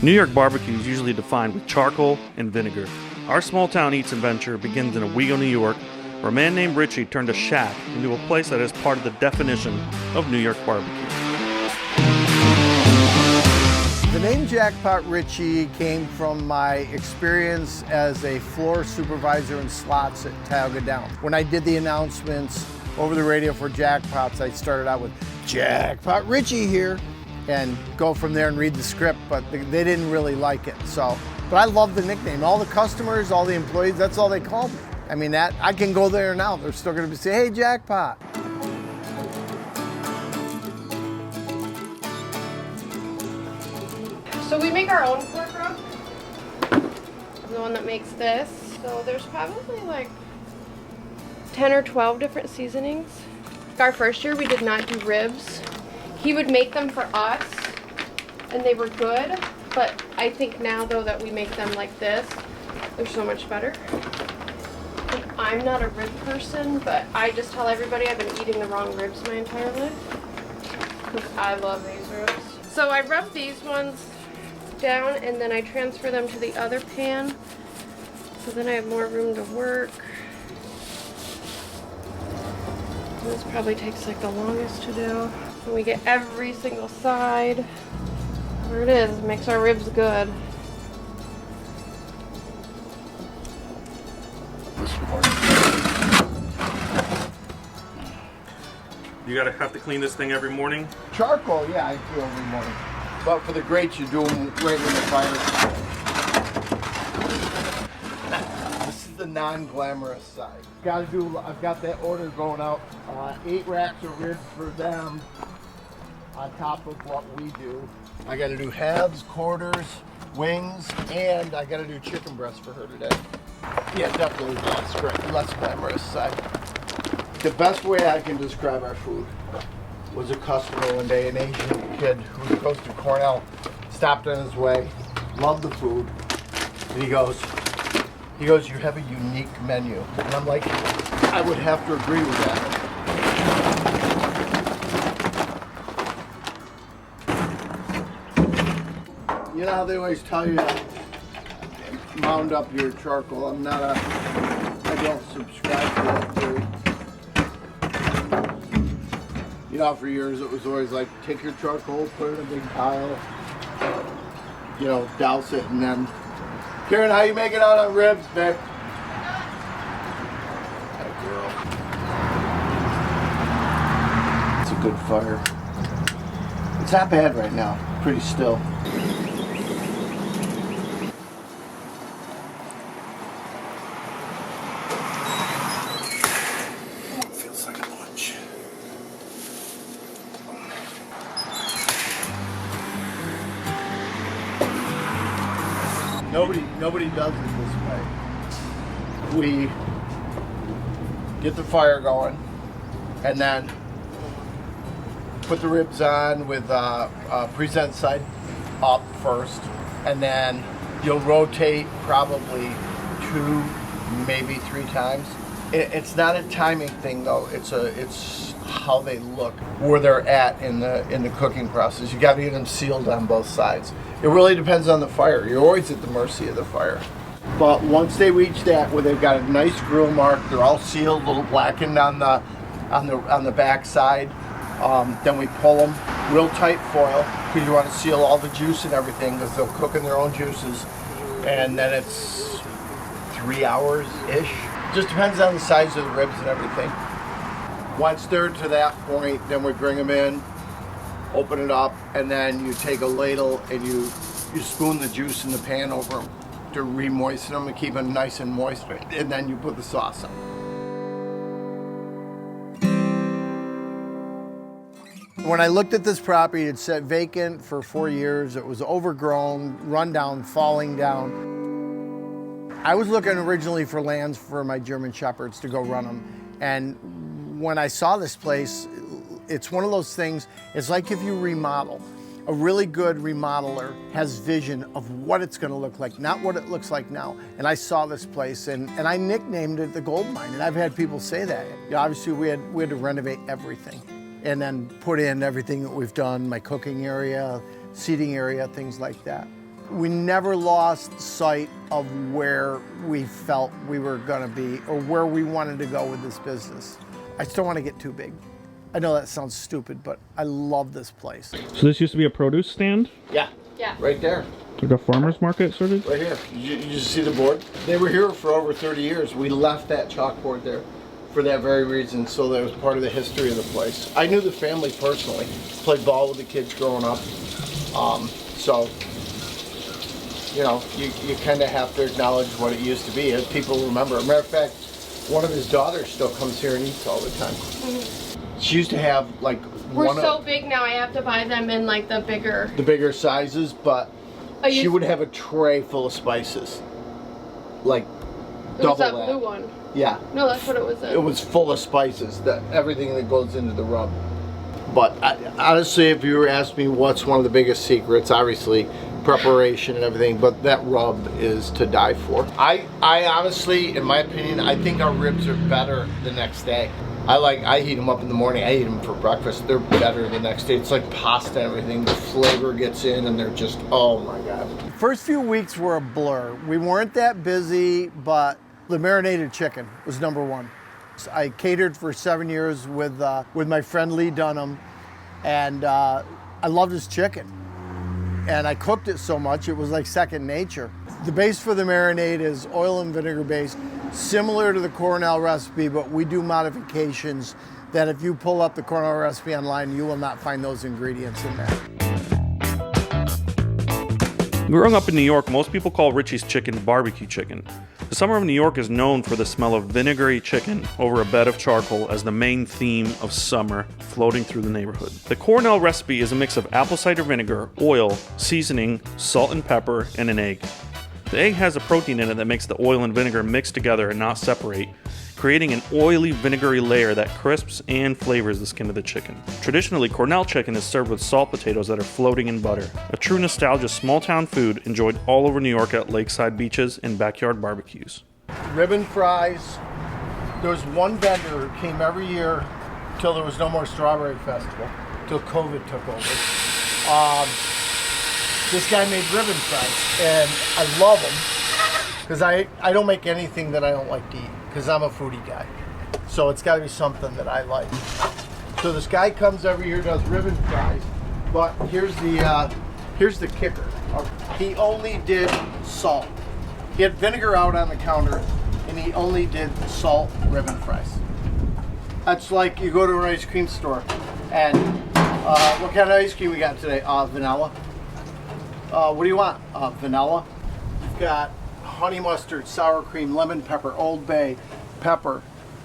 New York barbecue is usually defined with charcoal and vinegar. Our small town eats and venture begins in Owego, New York, where a man named Richie turned a shack into a place that is part of the definition of New York barbecue. The name Jackpot Richie came from my experience as a floor supervisor in slots at Tioga Downs. When I did the announcements over the radio for Jackpots, I started out with Jackpot Richie here and go from there and read the script, but they didn't really like it. But I love the nickname. All the customers, all the employees, that's all they called me. I mean, I can go there now. They're still gonna say, hey, Jackpot. So we make our own pork rub. The one that makes this. So there's probably like 10 or 12 different seasonings. Our first year we did not do ribs. He would make them for us and they were good, but I think now though that we make them like this, they're so much better. And I'm not a rib person, but I just tell everybody I've been eating the wrong ribs my entire life because I love these ribs. So I rub these ones down and then I transfer them to the other pan so then I have more room to work. This probably takes like the longest to do. And we get every single side. There it is, makes our ribs good. You gotta have to clean this thing every morning? Charcoal, yeah, I do every morning. But for the grates, you do them right in the fire. This is the non-glamorous side. I've got that order going out. 8 racks of ribs for them on top of what we do. I gotta do halves, quarters, wings, and I gotta do chicken breast for her today. Yeah, definitely less glamorous side. The best way I can describe our food was a customer one day, an Asian kid who goes to Cornell, stopped on his way, loved the food, and he goes, you have a unique menu. And I'm like, I would have to agree with that. You know how they always tell you to mound up your charcoal? I don't subscribe to that theory. You know, for years it was always like, take your charcoal, put it in a big pile, you know, douse it, and then, Karen, how you make it out on ribs, babe? That girl. It's a good fire. It's not bad right now, pretty still. Nobody does it this way. We get the fire going and then put the ribs on with present side up first, and then you'll rotate probably 2, maybe 3 times. It's not a timing thing though. It's how they look, where they're at in the cooking process. You got to get them sealed on both sides. It really depends on the fire. You're always at the mercy of the fire. But once they reach that where they've got a nice grill mark, they're all sealed, a little blackened on the back side. Then we pull them real tight foil because you want to seal all the juice and everything because they'll cook in their own juices. And then it's 3 hours-ish. Just depends on the size of the ribs and everything. Once they're to that point, then we bring them in, open it up, and then you take a ladle and you spoon the juice in the pan over them to re-moisten them and keep them nice and moist. And then you put the sauce on. When I looked at this property, it sat vacant for 4 years. It was overgrown, run down, falling down. I was looking originally for lands for my German Shepherds to go run them. And when I saw this place, it's one of those things, it's like if you remodel. A really good remodeler has vision of what it's gonna look like, not what it looks like now. And I saw this place and I nicknamed it the Gold Mine, and I've had people say that. You know, obviously we had to renovate everything and then put in everything that we've done, my cooking area, seating area, things like that. we never lost sight of where we felt we were gonna be or where we wanted to go with this business. I still want to get too big. I know that sounds stupid, but I love this place. So this used to be a produce stand? Yeah. Yeah. Right there. Like a farmer's market, sort of? Right here. You just see the board? They were here for over 30 years. We left that chalkboard there for that very reason, so that was part of the history of the place. I knew the family personally. Played ball with the kids growing up. So, you know, you kind of have to acknowledge what it used to be, as people remember. As a matter of fact, one of his daughters still comes here and eats all the time. She used to have like We're so big now, I have to buy them in like the bigger sizes, but she would have a tray full of spices. Like double that. It was that blue one. Yeah. No, that's what it was in. It was full of spices, everything that goes into the rub. But honestly, if you were asking me what's one of the biggest secrets, obviously preparation and everything, but that rub is to die for. I honestly, in my opinion, I think our ribs are better the next day. I heat them up in the morning. I eat them for breakfast. They're better the next day. It's like pasta and everything. The flavor gets in and they're just, oh my God. First few weeks were a blur. We weren't that busy, but the marinated chicken was number one. I catered for 7 years with my friend Lee Dunham, and I loved his chicken. And I cooked it so much, it was like second nature. The base for the marinade is oil and vinegar based, similar to the Cornell recipe, but we do modifications that if you pull up the Cornell recipe online, you will not find those ingredients in there. Growing up in New York, most people call Richie's chicken barbecue chicken. The summer of New York is known for the smell of vinegary chicken over a bed of charcoal as the main theme of summer floating through the neighborhood. The Cornell recipe is a mix of apple cider vinegar, oil, seasoning, salt and pepper, and an egg. The egg has a protein in it that makes the oil and vinegar mix together and not separate, creating an oily, vinegary layer that crisps and flavors the skin of the chicken. Traditionally, Cornell chicken is served with salt potatoes that are floating in butter, a true nostalgia small-town food enjoyed all over New York at lakeside beaches and backyard barbecues. Ribbon fries. There was one vendor who came every year till there was no more Strawberry Festival, till COVID took over. This guy made ribbon fries, and I love them because I don't make anything that I don't like to eat, because I'm a foodie guy. So it's got to be something that I like. So this guy comes every year, does ribbon fries, but here's the kicker. He only did salt. He had vinegar out on the counter, and he only did salt ribbon fries. That's like you go to an ice cream store, and what kind of ice cream we got today? Vanilla. What do you want? Vanilla. You've got honey mustard, sour cream, lemon pepper, Old Bay, pepper,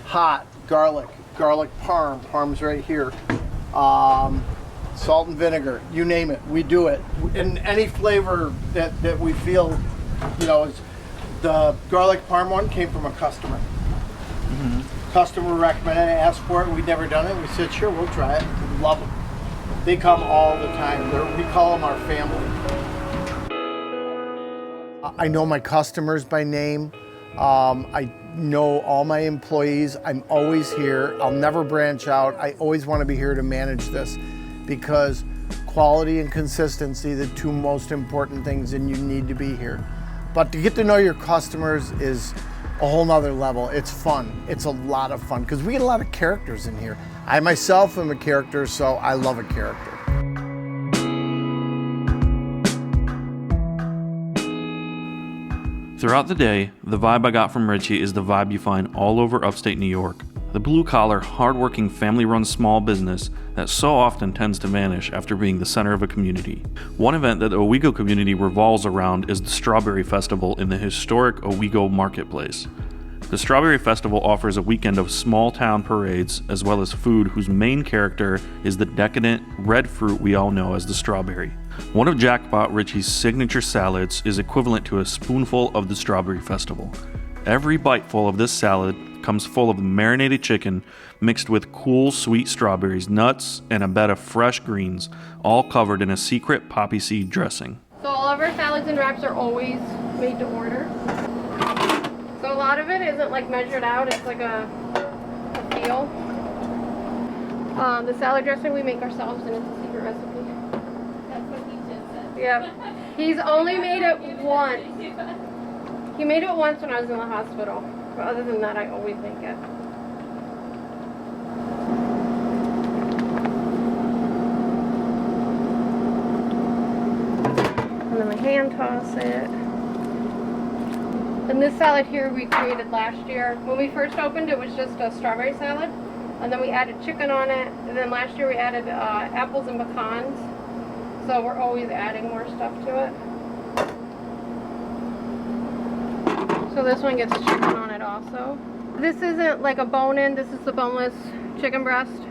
hot, garlic parm. Parm's right here. Salt and vinegar, you name it, we do it. And any flavor that we feel, you know, is the garlic parm one came from a customer. Mm-hmm. Customer recommended it, asked for it, we'd never done it. We said, sure, we'll try it. We love them. They come all the time. We call them our family. I know my customers by name. I know all my employees. I'm always here. I'll never branch out. I always want to be here to manage this because quality and consistency, the two most important things, and you need to be here. But to get to know your customers is a whole nother level. It's fun. It's a lot of fun because we get a lot of characters in here. I myself am a character, so I love a character. Throughout the day, the vibe I got from Richie is the vibe you find all over upstate New York. The blue-collar, hard-working, family-run small business that so often tends to vanish after being the center of a community. One event that the Owego community revolves around is the Strawberry Festival in the historic Owego Marketplace. The Strawberry Festival offers a weekend of small-town parades as well as food whose main character is the decadent red fruit we all know as the strawberry. One of Jackpot Richie's signature salads is equivalent to a spoonful of the Strawberry Festival. Every biteful of this salad comes full of marinated chicken mixed with cool sweet strawberries, nuts, and a bed of fresh greens, all covered in a secret poppy seed dressing. So all of our salads and wraps are always made to order. So a lot of it isn't like measured out, it's like a feel. The salad dressing we make ourselves and it's a secret recipe. That's what he just said. Yep. He's only made it once. He made it once when I was in the hospital. But other than that, I always make it. And then I hand toss it. And this salad here we created last year. When we first opened, it was just a strawberry salad. And then we added chicken on it. And then last year we added apples and pecans. So we're always adding more stuff to it. So this one gets chicken on it also. This isn't like a bone-in. This is the boneless chicken breast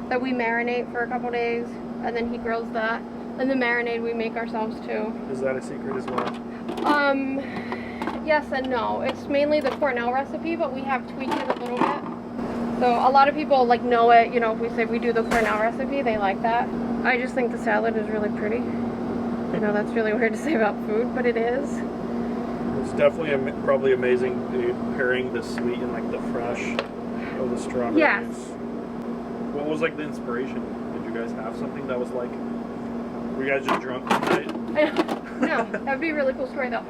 that we marinate for a couple days. And then he grills that. And the marinade we make ourselves too. Is that a secret as well? Yes and no. It's mainly the Cornell recipe, but we have tweaked it a little bit. So a lot of people like know it, you know, if we say we do the Cornell recipe, they like that. I just think the salad is really pretty. I know that's really weird to say about food, but it is. It's definitely probably amazing pairing the sweet and like the fresh of the strawberries. Yes. What was like the inspiration? Did you guys have something that was like, were you guys just drunk one night? No, that would be a really cool story though.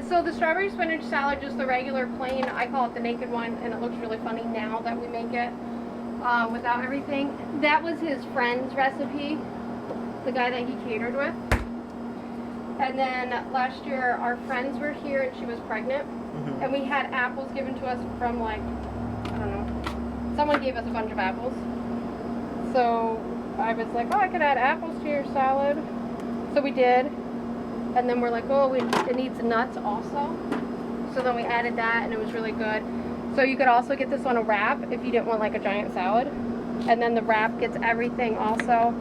So the strawberry spinach salad, just the regular plain, I call it the naked one, and it looks really funny now that we make it without everything. That was his friend's recipe, the guy that he catered with. And then last year our friends were here and she was pregnant, and we had apples given to us from like, I don't know, someone gave us a bunch of apples. So I was like, oh, I could add apples to your salad. So we did. And then we're like, oh, it needs nuts also. So then we added that and it was really good. So you could also get this on a wrap if you didn't want like a giant salad. And then the wrap gets everything also.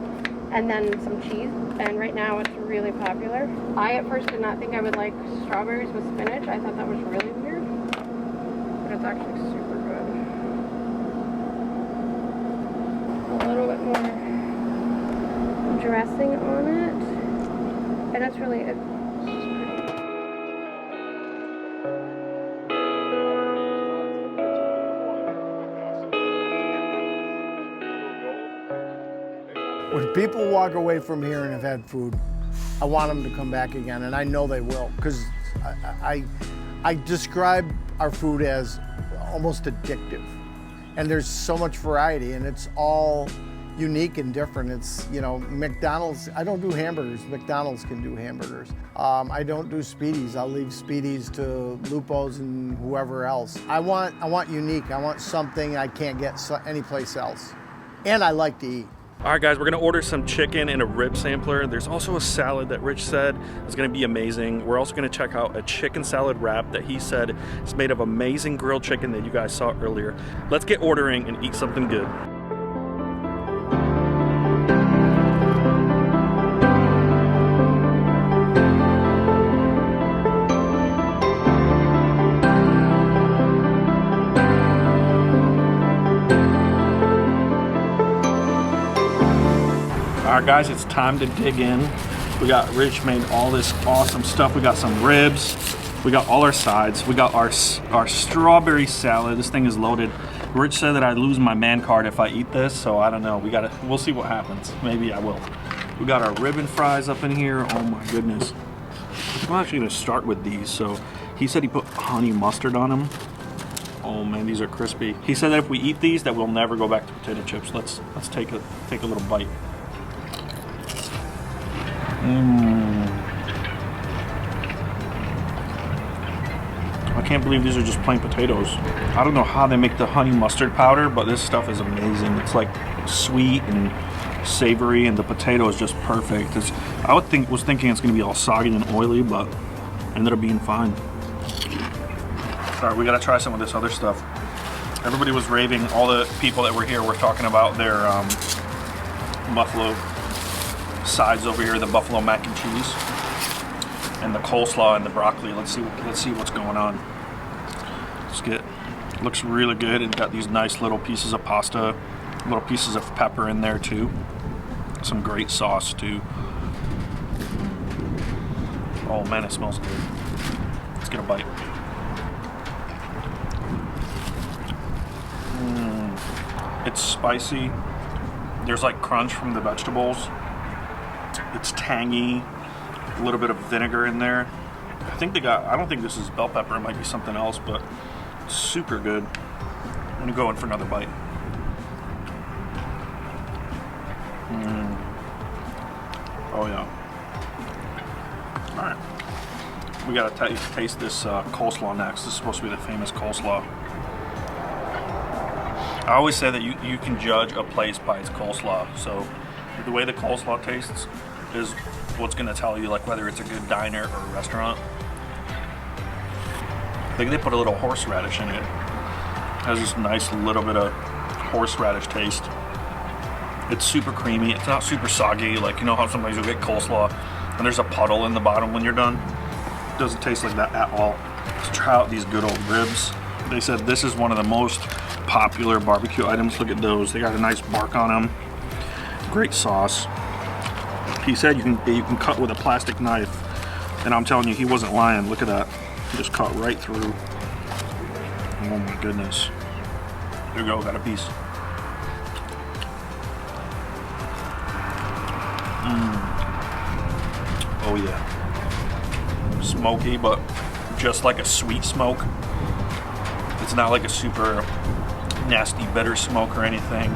And then some cheese. And right now it's really popular. I at first did not think I would like strawberries with spinach. I thought that was really weird. But it's actually super good. A little bit more dressing on it. And that's really it. When people walk away from here and have had food, I want them to come back again, and I know they will, because I describe our food as almost addictive. And there's so much variety, and it's all unique and different. It's, you know, McDonald's, I don't do hamburgers. McDonald's can do hamburgers. I don't do Speedies. I'll leave Speedies to Lupo's and whoever else. I want unique. I want something I can't get anyplace else. And I like to eat. All right, guys, we're gonna order some chicken and a rib sampler. There's also a salad that Rich said is gonna be amazing. We're also gonna check out a chicken salad wrap that he said is made of amazing grilled chicken that you guys saw earlier. Let's get ordering and eat something good. All right, guys, it's time to dig in. We got Rich made all this awesome stuff. We got some ribs. We got all our sides. We got our strawberry salad. This thing is loaded. Rich said that I lose my man card if I eat this, so I don't know. We'll see what happens. Maybe I will. We got our ribbon fries up in here. Oh my goodness. I'm actually gonna start with these. So he said he put honey mustard on them. Oh man, these are crispy. He said that if we eat these, that we'll never go back to potato chips. Let's take a little bite. I can't believe these are just plain potatoes. I don't know how they make the honey mustard powder, but this stuff is amazing. It's like sweet and savory, and the potato is just perfect. I was thinking it's gonna be all soggy and oily, but ended up being fine. All right, we gotta try some of this other stuff. Everybody was raving. All the people that were here were talking about their buffalo sides over here, the buffalo mac and cheese and the coleslaw and the broccoli. Let's see what's going on. Looks really good. It's got these nice little pieces of pasta, little pieces of pepper in there too. Some great sauce too. Oh man, it smells good. Let's get a bite. It's spicy. There's like crunch from the vegetables. It's tangy. A little bit of vinegar in there. I think they got, I don't think this is bell pepper, it might be something else, but it's super good. I'm gonna go in for another bite. Oh yeah. All right. We gotta taste this coleslaw next. This is supposed to be the famous coleslaw. I always say that you can judge a place by its coleslaw. So the way the coleslaw tastes is what's gonna tell you like whether it's a good diner or a restaurant. I think they put a little horseradish in it. It has this nice little bit of horseradish taste. It's super creamy. It's not super soggy. Like, you know how sometimes you'll get coleslaw and there's a puddle in the bottom when you're done? It doesn't taste like that at all. Let's try out these good old ribs. They said this is one of the most popular barbecue items. Look at those. They got a nice bark on them. Great sauce. He said you can cut with a plastic knife. And I'm telling you, he wasn't lying. Look at that. He just cut right through. Oh my goodness. There you go, got a piece. Oh yeah. Smoky, but just like a sweet smoke. It's not like a super nasty bitter smoke or anything.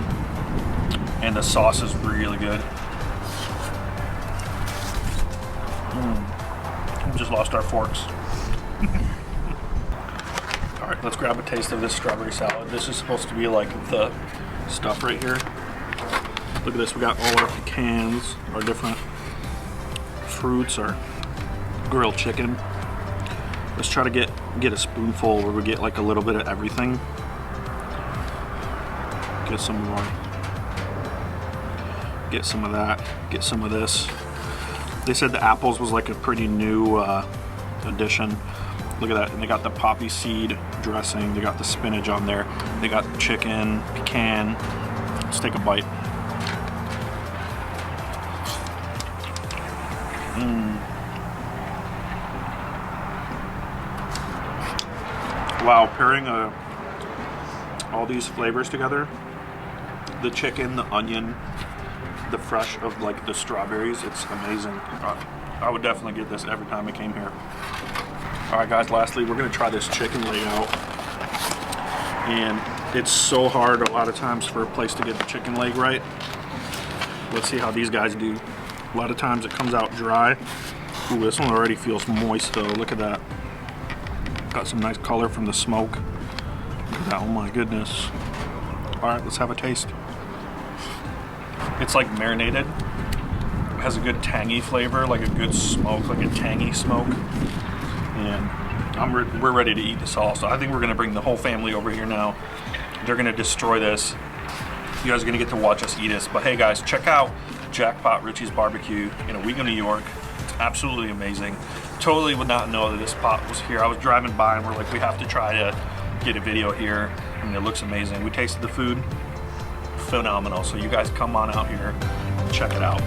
And the sauce is really good. We just lost our forks. All right, let's grab a taste of this strawberry salad. This is supposed to be like the stuff right here. Look at this, we got all our pecans, our different fruits, our grilled chicken. Let's try to get a spoonful where we get like a little bit of everything. Get some more. Get some of that, get some of this. They said the apples was like a pretty new addition. Look at that, and they got the poppy seed dressing, they got the spinach on there, they got the chicken, pecan. Let's take a bite. Wow, pairing all these flavors together, the chicken, the onion, the fresh of like the strawberries, it's amazing. I would definitely get this every time I came here. All right guys, lastly, we're gonna try this chicken leg out. And it's so hard a lot of times for a place to get the chicken leg right. Let's see how these guys do. A lot of times it comes out dry. Ooh, this one already feels moist though, look at that. Got some nice color from the smoke. Look at that, oh my goodness. All right, let's have a taste. It's like marinated. It has a good tangy flavor, like a good smoke, like a tangy smoke. And we're ready to eat this all. So I think we're gonna bring the whole family over here now. They're gonna destroy this. You guys are gonna get to watch us eat this. But hey guys, check out Jackpot Richie's Barbecue in Owego, New York. It's absolutely amazing. Totally would not know that this spot was here. I was driving by and we're like, we have to try to get a video here. I mean, it looks amazing. We tasted the food, phenomenal. So you guys come on out here and check it out.